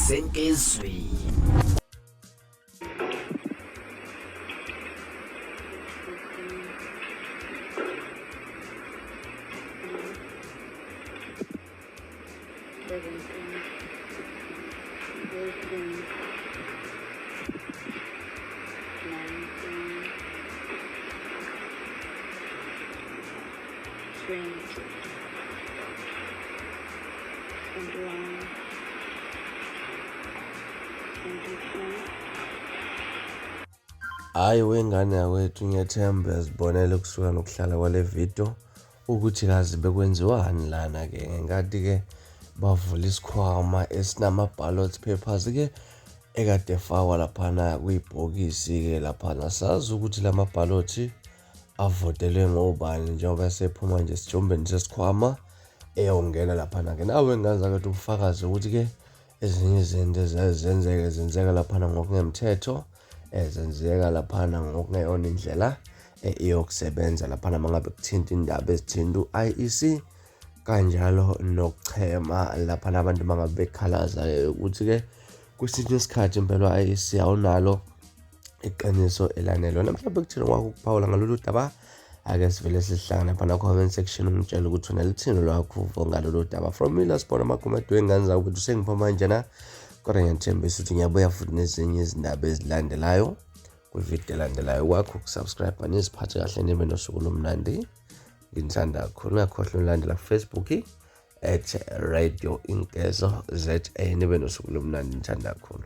Senkezweni. Hayi wengane yakwethu ngiyathemba zibonele kusuka nokuhlala kwale video ukuthi kazi bekwenziwani lana ke ngenkathi ke bavula isikhwama esinama-ballot papers ke ekade efakwa laphana kuyibhokisi ke laphana. Sazi ukuthi la mabhalothi avotelwe ngobani njengoba sephuma nje sijombeni sesikhwama eyongena laphana ke. Nawe ngane zakwethu ubufakazi ukuthi ke ezinye izinto zenzeka laphana ngokungemthetho, zenzeka laphana ngokungeyona indlela iyokusebenza laphana mangabe kuthinta indaba ezithinta u-IEC kanjalo nokuchema laphana abantu mangabe bekhalaza ukuthi ke kwesinye isikhathi impela u-IEC awunalo iqiniso elanele. Mhlawumbe kuthina kwakho ukuphawula ngalolu daba, ake sivele sihlangane phana comment section ungitshela ukuthi unalithini lwakho uvo ngalolu daba. From mina sibona amakomedi wengane zakwethu sengiphuma njena, kodwa ngiyathembisa ukuthi ngiyabuya futhi nezinye izindaba ezilandelayo kwivideo elandelayo. Kwakho ukusubscribe niziphathe kahle nibe nosuku lomnandi. Ngithanda kakhulu, ungakhohlwa ulandela ku-Facebook @Radio Inkezo ZA. Nibe nosuku lomnandi, ngithanda kakhulu.